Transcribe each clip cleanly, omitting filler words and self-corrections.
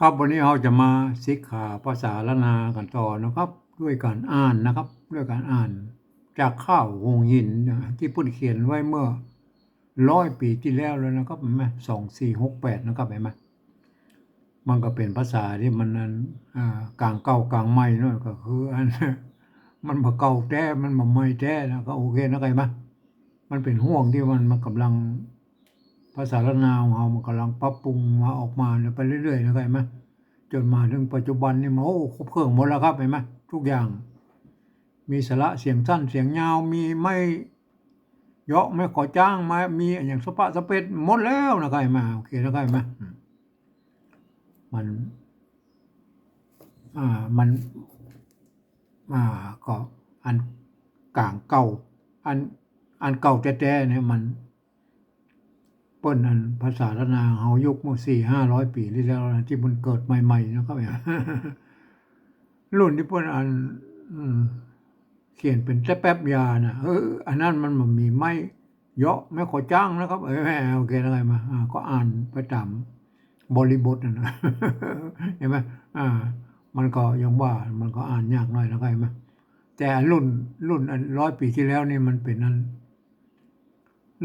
ครับวันนี้เราจะมาศึกษาภาษาละนากันต่อนะครับ ด้วยการอ่านนะครับ ด้วยการอ่านจากข้าวหงหินนะที่พุ่นเขียนไว้เมื่อ100 ปีที่แล้วแล้วนะครับเห็นไหม2468นะครับเห็นไหมมันก็เป็นภาษาที่มันนั้นกลางเก่ากลางใหม่เนาะก็คืออัน มันบ่เก่าแท้มันบ่ใหม่แท้นะก็โอเคนะไงมะมันเป็นห่วงที่มันกำลังภาษาละนาของเรามันกำลังปรับปรุงมาออกมาเนี่ยไปเรื่อยๆนะไงมะจนมาถึงปัจจุบันนี่มันโอ้ครบเครื่องหมดแล้วครับเห็นไหมทุกอย่างมีสระเสียงสั้นเสียงยาวมีไม่เยาะไม่ขอจ้างมามีอย่างสปะสเปดหมดแล้วนะไงมาโอเคนะไงมะมันมันก็อันกลางเก่าอันเก่าแท้ๆเนี่ยมันเปิ้นอันภาษาละนาเฮายุคเมื่อ400-500 ปีที่แล้วนะที่มันเกิดใหม่ๆนะครับเนี่ย รุ่นที่เปิ้นอันเขียนเป็นแป๊บๆยาน่ะอันนั้นมันบ่มีไม้เหาะไม้ขอจ้างนะครับโอเคแล้วไงมาก็อ่านไปตามบริบทน่ะนะ เห็นไหมมันก็ยังว่ามันก็อ่านยากหน่อยแล้วไงมาแต่รุ่นอัน100 ปีที่แล้วนี่มันเป็นอัน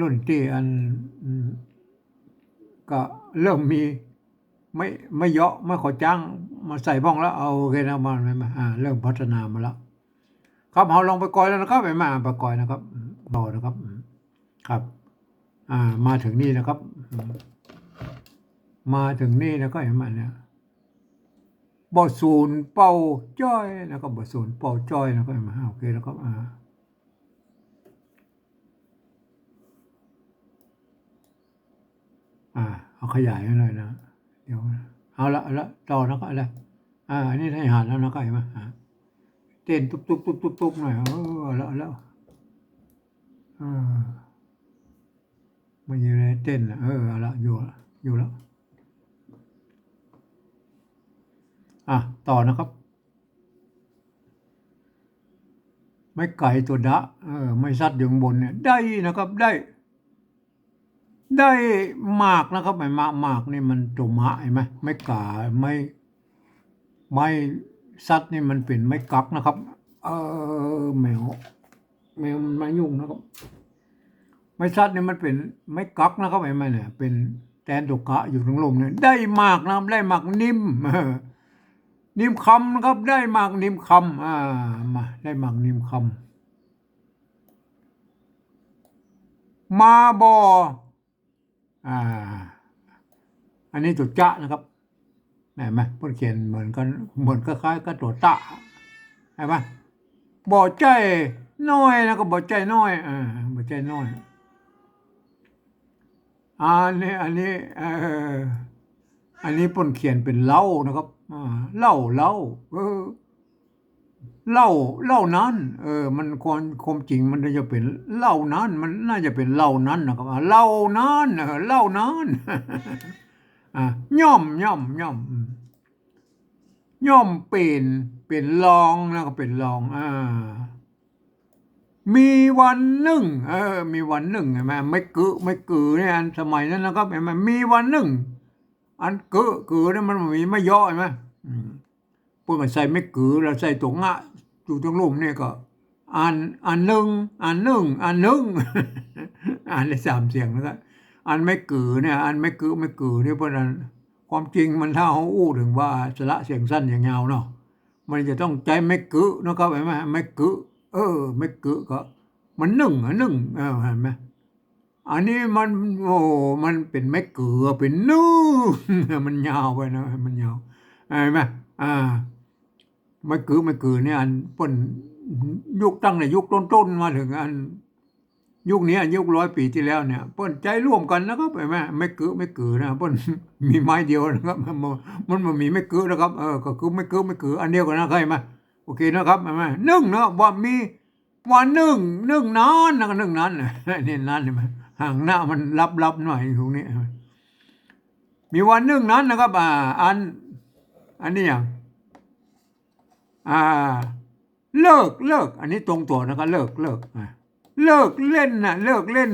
รุ่นที่อันก็เริ่มมีไม่เยาะไม่ขอจ้างมาใส่บ้องแล้วเอาโอเคนะมาเริ่มพัฒนามาแล้วครับเราลองไปกอยแล้วนะครับไปกอยนะครับต่อนะครับครับมาถึงนี่นะครับมาถึงนี่แล้วก็เห็นมันเนี่ยบ่ศูนย์เป่าจ้อยนะครับบ่ศูนย์เป่าจ้อยนะครับโอเคแล้วครับเอาขยายหน่อยนะเดี๋ยวเอาละต่อแล้วก็อะไรอันนี้ให้หันแล้วนะก็เห็นไหมเต้นตุ๊บหน่อยแล้วมันอยู่ในเต้นเอาละอยู่แล้วต่อนะครับไม่ไก่ตัวดะไม่ซัดอยู่บนเนี่ยได้นะครับได้มากนะครับไม่มากนี่มันตัวมะเห็นไหมไม่กาไม่ซัดนี่มันเป็นไม่กักนะครับแมวมันมายุ่งนะครับไม่ซัดนี่มันเป็นไม่กักนะครับเห็นไหมเนี่ยเป็นแตนตุกะอยู่ตรงลมเนี่ยได้มากนะได้มากนิ่มนิ่มคำนะครับได้มากนิ่มคำมาได้มากนิ่มคำมาบออันนี้ตัวจะนะครับเห็นไหมพูดเขียนเหมือนกันเหมือนคล้ายๆกับตัวตะเห็นไหมบ่ใจน้อยนะก็บ่ใจน้อยบ่ใจน้อยอันนี้ปนเขียนเป็นเล่านะครับเล่าเล่านั้นมันความจริงมันจะเป็นเล่านั้นมันน่าจะเป็นเล่านั้นนะครับเล่านั้นเล่านั้นย่อมเป็นรองแล้วก็เป็นรองมีวันหนึ่งมีวันหนึ่งเห็นไหมไม่กือเนี่ยอันสมัยนั้นนะครับเห็นไหมมีวันหนึ่งอันกือเนี่ยมันมีไม่ย่อเห็นไหมพวกมันใส่ไม่กือแล้วใส่ตัวงะอยู่ตรงลุ่มเนี่ยก็อันหนึ่งอ่านได้3 เสียงแล้วก็อันไม่กือเนี่ยอันไม่กือเนี่ยเพราะนั้นความจริงมันถ้าเขาอู้ถึงว่าสระเสียงสั้นอย่างยาวเนาะมันจะต้องใจไม่กือนะครับเห็นไหมไม่กือไม่กือก็มันหนึ่งเห็นไหมอันนี้มันเป็นไม่กือเป็นนึ่งมันยาวไปนะมันยาวเห็นไหมไม่กือเนี่ยอันป่นยุคตั้งในยุคต้นๆมาถึงอันยุคนี้ยุค100 ปีที่แล้วเนี่ยเปิ้นใจร่วมกันนะครับเห็นไหมไม่กือนะเปิ้นมีไม้เดียวนะครับมันมีไม่กือนะครับก็คือไม่กืออันเดียวกันนะใครมาโอเคนะครับเห็นไหมนึ่งนะว่ามีวันนึ่งนานนะก็นึ่งนั้นนี่นั่นเห็นไหมห่างหน้ามันลับหน่อยตรงนี้มีวันนึ่งนั้นนะครับอันนี้อย่างเลิกอันนี้ตรงตัวนะครับเลิกเล่นนะเลิกเล่น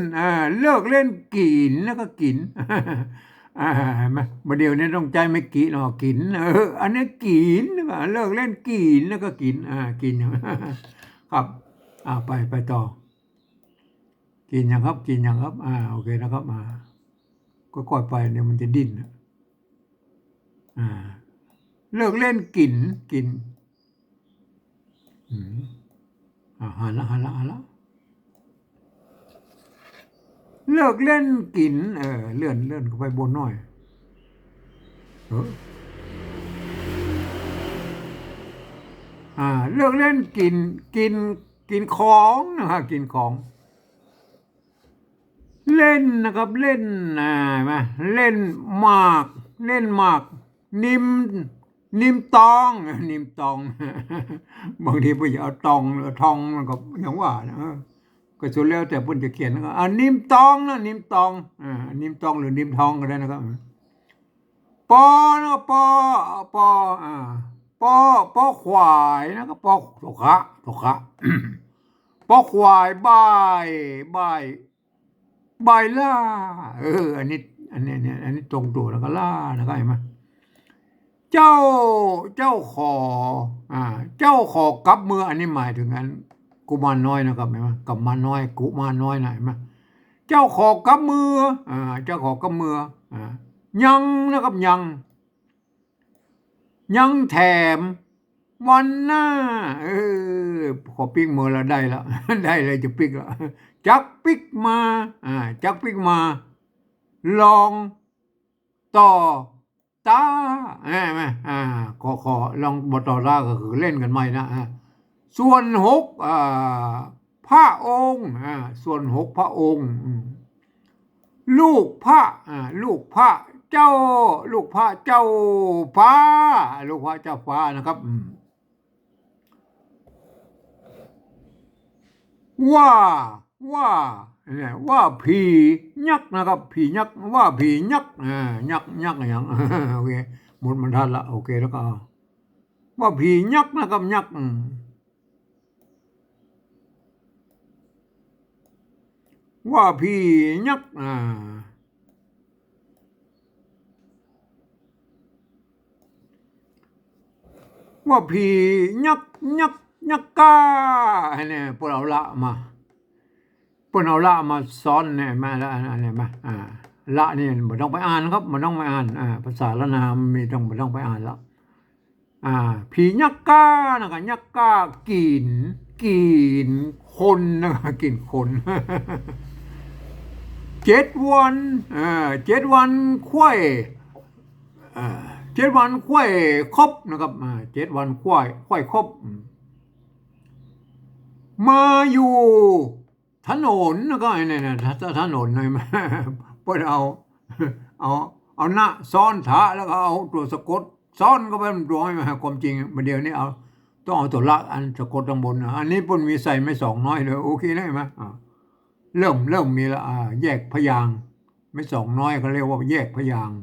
เลิกเล่นกินแล้วก็กิน เห็นไหมประเดี๋ยวนี้ต้องใจไม่กินหรอกกินอันนี้กินเลิกเล่นกินแล้วก็กินกินครับไปต่อกินยังครับกินยังครับโอเคนะครับก็ค่อยไปเนี่ยมันจะดิ้นอ่าเลิกเล่นกินอืมหันละเลิกเล่นกินเลื่อนเข้าไปบนหน่อยเออเลิกเล่นกินของนะครับกินของเล่นนะครับเล่นมาเล่นหมากเล่นหมากนิมนิมตองนิมตองบางทีไปเอาตองหรือทองมันก็อย่างว่านะก็สุดแล้วแต่เพิ่นจะเขียนนะครับนิมตองนะนิมตองนิมตองหรือนิมทองก็ได้นะครับปอนะปอปอปอควายนะครับปอตกะปอควายบายบายล่าอันนี้ตรงตัวแล้วก็ล่านะครับเห็นไหมเจ้าเจ้าขอเจ้าขอกับมืออันนี้หมายถึงอันกุมารน้อยนะครับเห็นไหมกับมารน้อยกุมารน้อยนะเห็นไหมเจ้าขอกับมือเจ้าขอกับมือยังนะครับยังแถมวันหน้าขอปิ๊กมือละได้แล้วได้เลยจะปิ๊กแล้วจักปิ๊กมาจักปิ๊กมาลองต่อตาไหมขอลองบทต่อตาก็คือเล่นกันใหม่นะส่วนหกพระองค์ส่วนหกพระองค์ลูกพระลูกพระเจ้าลูกพระเจ้าฟ้าลูกพระเจ้าฟ้านะครับว่าว่าผียักษ์นะครับผียักษ์ว่าผียักษ์ยักษ์อย่างโอเคหมดมันทันละโอเคแล้วก็ว่าผียักษ์นะครับยักษ์ว่าผียักษ์ว่าผียักษ์กาเนี่ยพวกเราละมาเปิ้นเอาละมาซ้อนเนี่ยมาแล้วอันนี้มาละนี่บ่ต้องไปอ่านครับบ่ต้องไปอ่านภาษาละนามมีต้องบ่ต้องไปอ่านแล้วผียักษ์กานะครับยักษ์กากินคนนะครับกินคน7 วัน7 วันควาย7 วันควายครบนะครับ7 วันควายครบมาอยู่ถนนแล้วก็เนี่ยถนนหน่อยมาเปิดเอาเอาหน้าซ้อนถาแล้วก็เอาตัวสะกดซ้อนก็เป็นตัวให้มาความจริงมาเดียวนี้เอาต้องเอาตัวละอันสะกดข้างบนอันนี้ปุ่นมีใส่ไม่2 น้อยเลยโอเคได้ไหมเริ่มมีละแยกพยางค์ไม่2 น้อยเขาเรียกว่าแยกพยางค์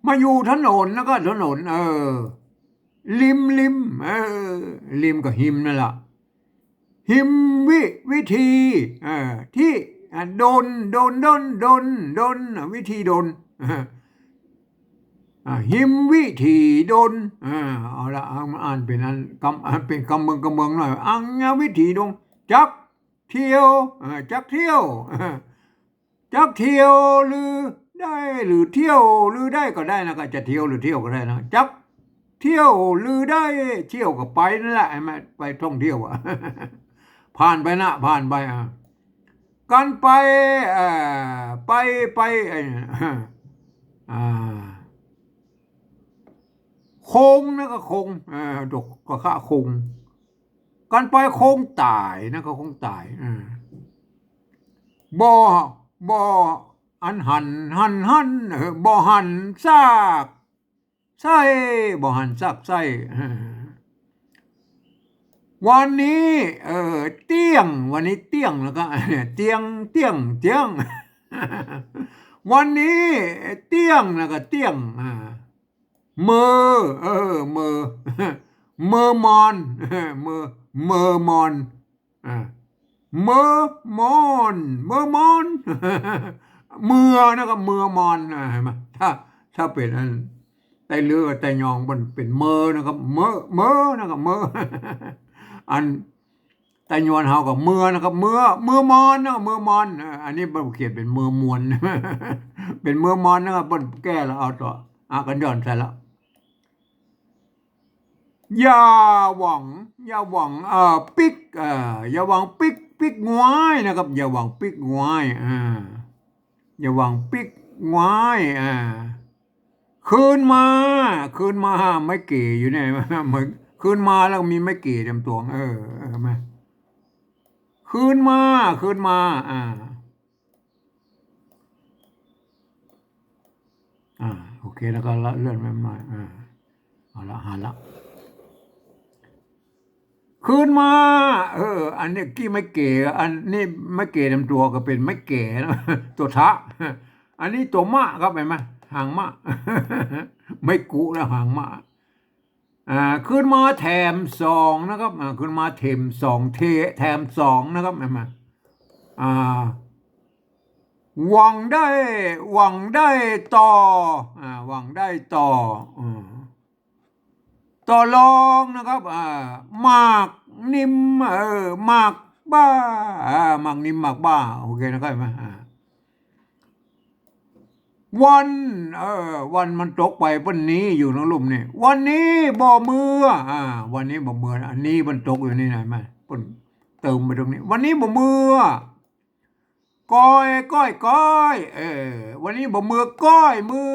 มาอยู่ถนนแล้วก็ถนนริมริมกับหิมนั่นแหละหิมวิธีที่โดนวิธีโดนหิมวิธีโดนเอาละอ่านเป็นอันเป็นคำเมืองหน่อยอังวิธีโดนจักเที่ยวจักเที่ยวจักเที่ยวหรือได้หรือเที่ยวหรือได้ก็ได้นะก็จะเที่ยวหรือเที่ยวก็ได้นะจักเที่ยวหรือได้เที่ยวก็ไปนั่นแหละไปท่องเที่ยวผ่านไปกันไปคงนะก็คงดกก็ค่าคงกันไปคงตายนะก็คงตายบ่อันหันบ่หันซากไส้บ่หันซากไส้วันนี้เตี้ยงวันนี้เตี้ยงแล้วก็เตียงวันนี้เตี้ยงแล้วก็เตี้ยงเมอมอนเมอมอนเมอมอน เมือนะครับเมือมอนเห็นไหมถ้าเป็นอันไตเลือไตยองมันเป็นเมอนะครับเมอนะครับเมออันไตยวนเฮากับเมือนะครับเมือมอนนะเมือมอนอันนี้มันเขียนเป็นเมือมวนเป็นเมือมอนนะครับมันแก้แล้วเอาต่อกันย้อนใส่แล้วอย่าหวังอย่าหวังปิกอย่าหวังปิกงวยนะครับอย่าหวังปิกงวยอย่าหวังปิกงวยคืนมาไม่เก๋อยู่เนี่ยเหมือนคืนมาแล้วมีไม่เก๋เต็มตัวไหมคืนมาโอเคแล้วก็เลื่อนไปมาเอาละหาละคืนมาอันนี้กี้ไม่เก๋อันนี้ไม่เก๋เต็มตัวก็เป็นไม่เก๋นะตัวทะอันนี้ตัวมะครับเห็นไหมหางมะไม่กุแล้วหางมะขึ้นมาแถมสองนะครับขึ้นมาเถมสองแถมสองนะครับเห็นไหมอ่าหวังได้ต่อหวังได้ต่อต่อรองนะครับมากนิ่มมากบ้ามากนิ่มมากบ้าโอเคนะครับเห็นไหมวันวันมันตกไปวันนี้อยู่น้องลุ่มนี่วันนี้บ่มือวันนี้บ่มืออันนี้มันตกอยู่นี่ไหนมาปุ่นเติมไปตรงนี้วันนี้บ่มือก้อยวันนี้บ่มือก้อยมือ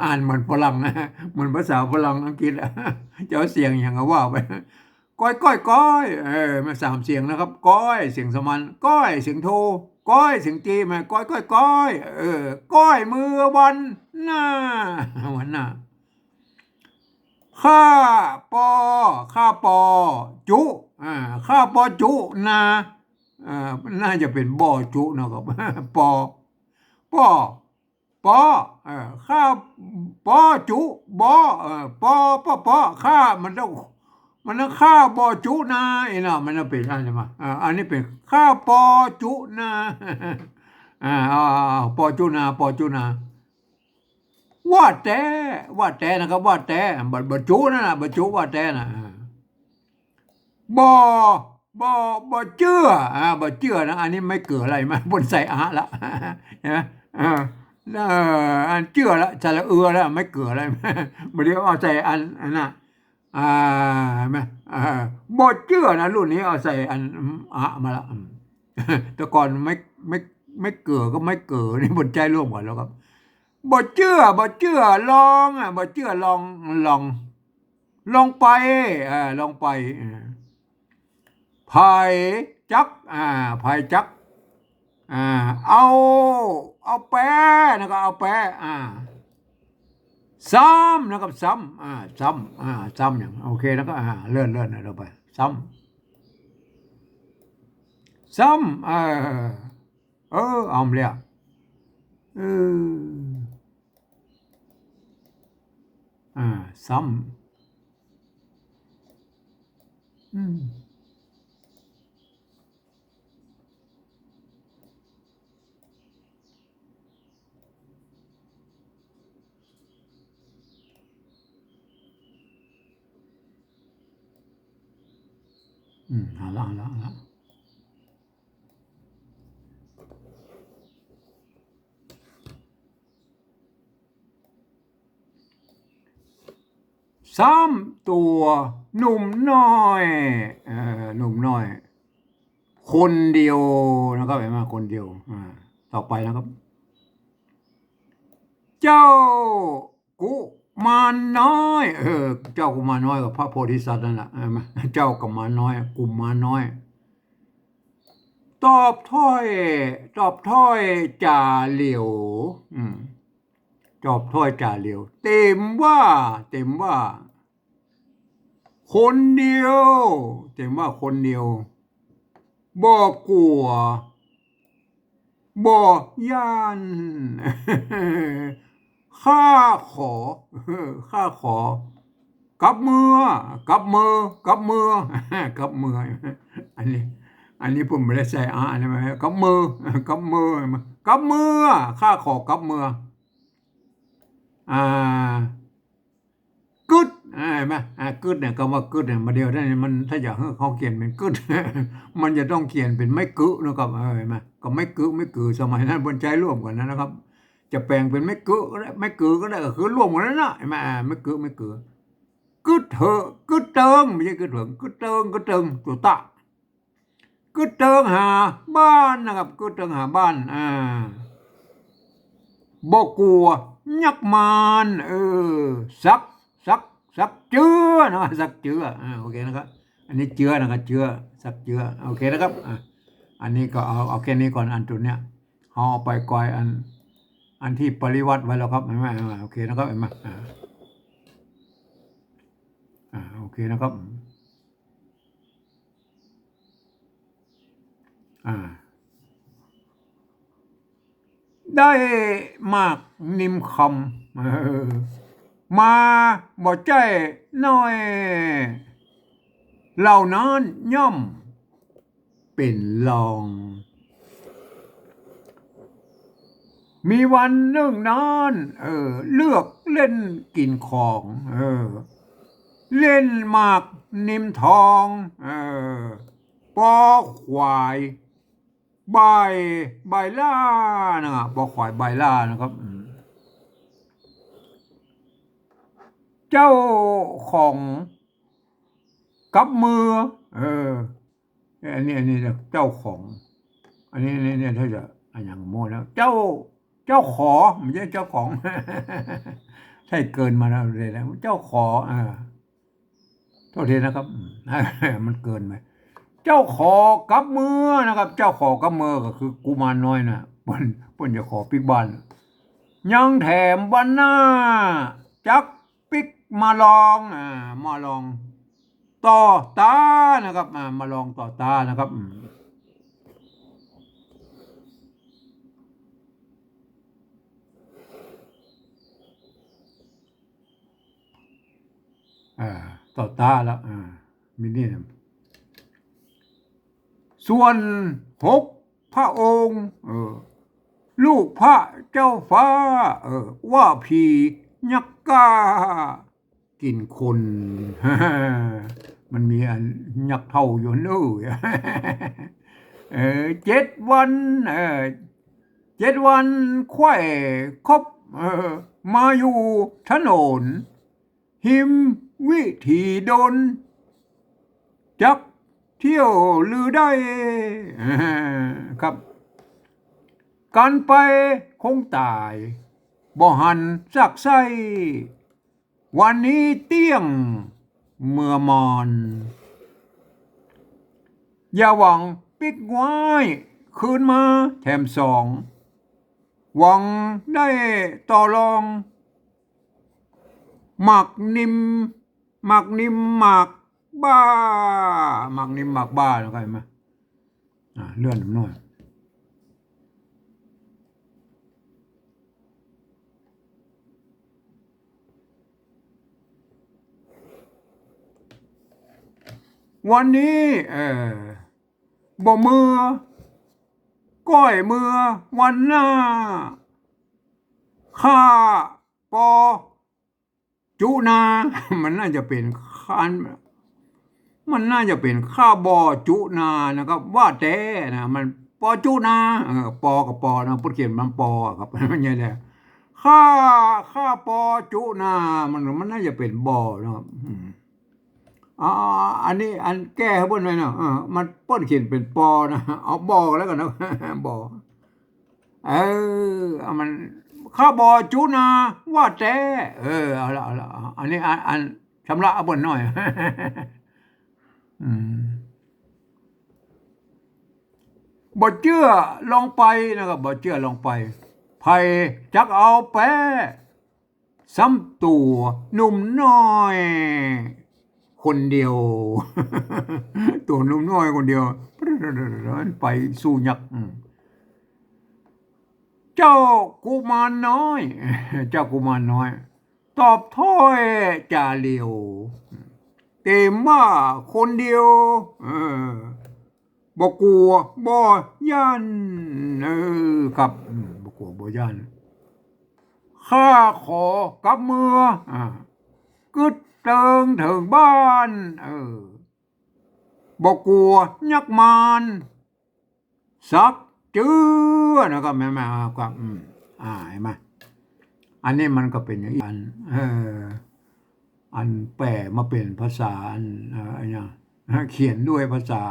อ่านเหมือนฝรั่งนะเหมือนภาษาฝรั่งอังกฤษจะเอาเสียงอย่างว่าไปก้อยมาสามเสียงนะครับก้อยเสียงสมันก้อยเสียงโทก้อยเสียงจีมาก้อยก้อยมือวันหน้าวันหน้าข้าปอจุข้าปอจุนาน่าจะเป็นบ่อจุนะครับปอปอปอข้าปอจุบ่ปอข้ามันต้องข้าปอจุนานะมันเป็นอะไรมาอันนี้เป็นข้าปอจุนาปอจุนาว่าแต่นะครับว่าแต่บัจุนั่นนะบัจุว่าแต่นะบ่บ่เชื่อบ่เชื่อนะอันนี้ไม่เกิดอะไรมาบนใส่ละเห็นไหมอันเชื่อละจะละแล้วไม่เกิดอะไรมาเดี๋ยวเอาใส่อันน่ะไหมบ่เชื่อนะรุ่นนี้เอาใส่อันมาละแต่ก่อนไม่เกิดก็ไม่เกิดนี่บนใจร่วมก่อนแล้วครับบ่เชื่อลองบ่เชื่อลองไปลองไปไผ่จักไผ่จักเอาแปะนะครับเอาแปะซ้ำนะครับซ้ำอย่างโอเคแล้วก็เลื่อนเราไปซ้ำเอาเลยเอซ้ำเอาละตัวหนุ่มน้อยหนุ่มน้อย คนเดียวนะครับเห็นไหมคนเดียวต่อไปนะครับ เจ้ากุมารน้อยเจ้ากุมารน้อยกับพระโพธิสัตว์นั่นแหละเจ้ากุมารน้อยกุมารน้อยตอบถ้อยจ่าเหลียวตอบถ้อยจ่าเหลียวเต็มว่าคนเดียวเต็มว่าคนเดียวบ่กลัวบ่ย่านข้าขอกับมืออันนี้ อันนี้ผมไม่ได้ใส่อันนี้ไหมกับมือกับมือกับมือข้าขอกับมืออ่ากึดเห็นไหมกึดเนี่ยคำว่ากึดเนี่ยมาเดียวได้มันถ้าอยากให้เขาเขียนเป็นกึดมันจะต้องเขียนเป็นไม่กึนะครับเห็นไหมก็ไม่กึไม่กือสมัยนั้นบนใจร่วมกันนะครับจะแปลงเป็นไม่กึก็ได้ไม่กือก็ได้ก็คือร่วมกันนั่นนะเห็นไหมไม่กึไม่กือกึดเถอะกึดเติงไม่ใช่กึดเถิงกึดเติงกึดเติงตัวตะกึดเติงหาบ้านนะครับกึดเติงหาบ้านบ่กลัวยักมานสักสักสักเจือนะสักเจือโอเคนะครับอันนี้เจือนะครับเจือสักเจือโอเคนะครับอันนี้ก็เอาแค่นี้ก่อนอันตัวเนี้ยเอาไปก่อยอันที่ปริวัติไว้แล้วครับเห็นไหมโอเคนะครับเห็นไหมโอเคนะครับได้มากนิมคำมาบ่ใจน้อยเหล่านั้นย่อมเป็นรอง มีวันหนึ่งนานเลือกเล่นกินของเล่นหมากนิมทองปอควายใบใบล่านะครับปอควายใบล่านะครับเจ้าของกับมืออันนี้เจ้าของอันนี้เนี่ยถ้าจะอันอย่างโมแล้วเจ้าขอไม่ใช่เจ้าของใช่เกินมาแล้วเลยแล้วเจ้าขอโทษทีนะครับมันเกินไปเจ้าขอกับมือนะครับเจ้าขอกับมือก็คือกุมารน้อยนะเปิ้นจะขอปิกบ้านยังแถมบ้านหน้าจักปิกมาลองมาลองต่อตานะครับมาลองต่อตานะครับต่อตาแล้วมินี่ส่วน6พระองค์ลูกพระเจ้าฟ้าว่าผียักษ์กากินคนมันมีอันยักษ์เท่าอยู่นู่น7 วัน7 วันไข่ครบมาอยู่ถนนหิมวิธีดนจักเที่ยวลือได้ครับกันไปคงตายบ่หันสักไส้วันนี้เตี้ยงเมื่อมอนอย่าหวังปิกไว้คืนมาแถมสองหวังได้ต่อรองหมักนิมหมักนิมหมักบ้าหมักนิมหมักบ้าแล้วกันไหมเลื่อนหน่อยวันนี้บ่มือก้อยมือวันหน้าข้าปอจุนามันน่าจะเป็นคันมันน่าจะเป็นข้าบอจุนานะครับว่าแต่นะมันปอจุนาปอกับปอนะพูดเขียนมันปอครับมันยังไงข้าปอจุนามันน่าจะเป็นบอนะครับอันนี้อันแก้ให้พ้นหน่อยนะมันป้นเขียนเป็นปอนะเอาบอแล้วกันนะบอมันข้าบอจุนาว่าแต่เอาละอันนี้อันชำระเอาบนหน่อยบ่เชื่อลองไปนะครับบ่เชื่อลองไปไผ่จักเอาแปะซ้ำตัวหนุ่มน้อยคนเดียวตัวหนุ่มน้อยคนเดียวไปสู้ยักษ์เจ้ากุมารน้อยเจ้ากุมารน้อยตอบถ้อยจ่าเหลียวเต็มว่าคนเดียว บ่กลัวบ่ย่านครับบ่กลัวบ่ย่านข้าขอกลับเมือกึดเติงถึงบ้านบ่กลัวยักษ์มารสักเจือนะครับแม่ครับเห็นไหมอันนี้มันก็เป็นอย่างอันอันแปลมาเป็นภาษาอันเนี่ยเขียนด้วยภาษา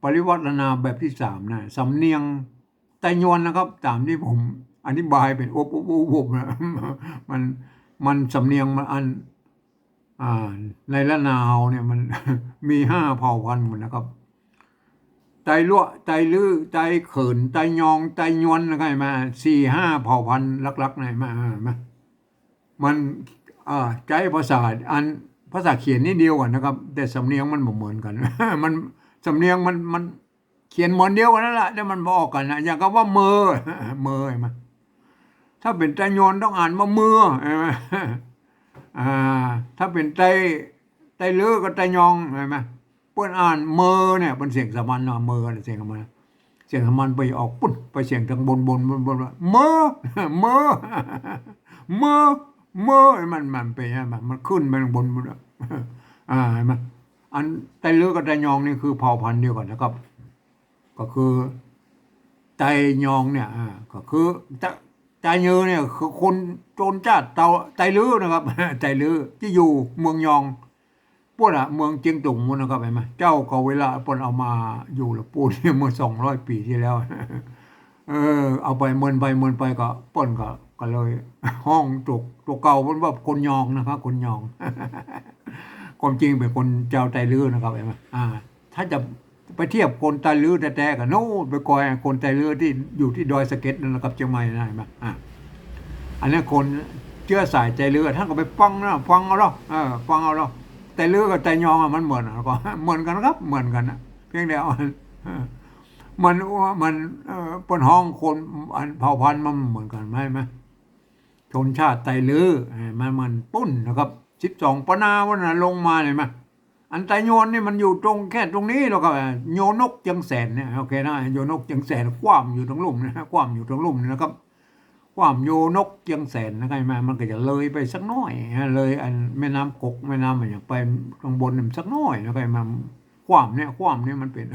ปริวัฒนาแบบที่3นะสำเนียงไต้ยวนนะครับตามที่ผมอธิบายเป็นอบนะมันสำเนียงมันอันในละนาวเนี่ยมันมี5เผ่าพันธุ์หมดนะครับไตลั่วไตลื้อไตเขินไตยองไตยวนนะครับมา4-5เผ่าพันธุ์ลักๆไหนมามันใจภาษาอันภาษาเขียนนี่เดียวกันนะครับแต่สำเนียงมันบ่เหมือนกัน มันสำเนียงมันเขียนเหมือนเดียวกันนั่นแหละแต่มันบอกกันนะอย่างกับว่าเมอเห็นไหมถ้าเป็นไตยอนต้องอ่านว่าเมื่อใช่ไหมถ้าเป็นไตลื้อก็ไตยองใช่ไหมเปิ้นอ่านเมอเนี่ยเป็นเสียงสามัญเนาะเมอเสียงสามัญไปออกปุ๊บไปเสียงทางบนเมอเมอเมอมันเป็นมันขึ้นไปทางบนเห็นไหมอันไตลื้อกับไตยองนี่คือเผ่าพันธุ์เดียวกันนะครับ ก็คือไตยองเนี่ยก็คือไตยือเนี่ยคือคนโจรจ้าไตลื้อนะครับ ไตลื้อที่อยู่เมืองยองพวกเมืองเจียงตุงมันนะครับเห็นไหมเจ้าก็เวลาปนเอามาอยู่ละปูเนี่ยเมื่อ200 ปีที่แล้ว เอาไปเมินไปก็ป่นก็เลย ห้องตัวเก่ามันว่าคนยองนะครับคนยอง ความจริงเป็นคนเจ้าไตลื้อนะครับเห็นไหมถ้าจะไปเทียบคนไตลื้อแท้ๆกับโน่นไปกอยคนไตลื้อที่อยู่ที่ดอยสะเก็ดนั่นนะครับเชียงใหม่นะเห็นไหมอันนี้คนเชื่อสายไตลื้อท่านก็ไปฟังเอาเนาะฟังเอาเนาะไตลื้อกับไตยองมันเหมือนก็เหมือนกันครับเหมือนกันนะเพียงแต่มันปนห้องคนเผ่าพันธุ์มันเหมือนกันไหมชนชาติไตลื้อมันปุ้นนะครับ12 ปนาวันน่ะลงมาเลยมั้ยอันไตโยนนี่มันอยู่ตรงแค่ตรงนี้แล้วก็โยนกจังแสนเนี่ยโอเคนะโยนกจังแสนคว่ำอยู่ตรงลุ่มนะคว่ำอยู่ตรงลุ่มนะครับคว่ำโยนกจังแสนนะครับมันก็จะเลยไปสักน้อยเลยอันแม่น้ำกกแม่น้ำอย่างไปข้างบนสักน้อยนะครับมันคว่ำเนี่ยมันเป็น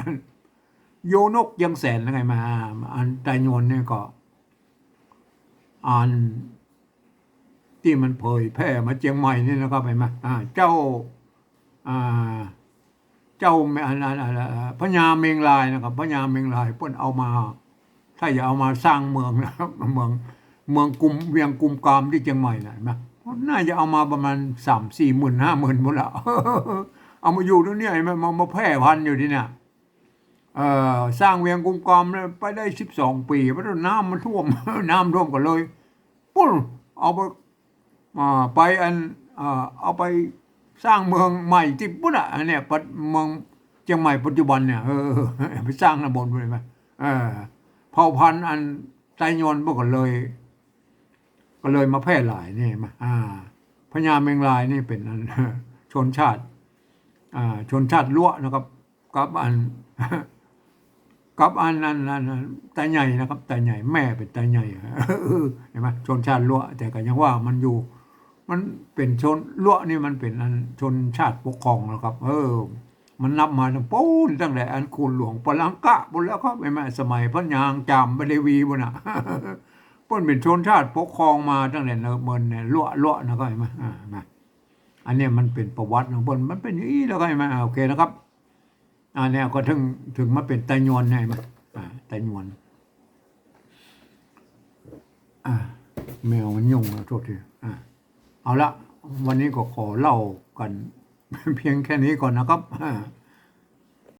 โยนกยังแสนนะครับอันไตโยนเนี่ยก็อันที่มันเผยแพร่มาเชียงใหม่นี่นะครับเห็นไหมเจ้าพญาเมงลายนะครับพญาเมงลายเพิ่นเอามาถ้าจะเอามาสร้างเมืองนะครับเมืองกุมเวียงกุมกามที่เชียงใหม่นะเห็นไหมน่าจะเอามาประมาณ3-4 หมื่น 5 หมื่นหมดแล้ว เอามาอยู่ตรงนี้ไอ้มาแพร่พันธุ์อยู่ที่เนี่ยสร้างเวียงกุมกามไปได้12 ปีเพราะน้ำมันท่วม น้ำท่วมก็เลยปุ๊บเอาไปเอาไปสร้างเมืองใหม่ที่ปุ๊บอันเนี้ยเมืองเชียงใหม่ปัจจุบันเนี่ยไปสร้างระบนเลยไหมเผ่าพันธุ์อันไตโยนก็เลยมาแพร่หลายนี่มาพญาเมงลายนี่เป็นอันชนชาติลั่วนะครับกับอันไตใหญ่นะครับไตใหญ่แม่เป็นไตใหญ่เห็นไหมชนชาติลั่วแต่ก็ยังว่ามันเป็นชนลั่วนี่มันเป็นอันชนชาติปกครองนะครับมันนับมาตั้งแต่อันคุณหลวงปลังกะบนแล้วครับไม่มาสมัยพระยางจามบดีวีบนเป็นชนชาติปกครองมาตั้งแต่เนิ่นเนี่ยลั่วนะครับเห็นไหมอันนี้มันเป็นประวัติของมันเป็นอย่างนี้แล้วก็เห็นไหมโอเคนะครับเนี่ยก็ถึงมาเป็นไตโยนไงมาไตโยนแมวมันยุ่งนะโทษทีเอาละวันนี้ก็ขอเล่ากัน เพียงแค่นี้ก่อนนะครับ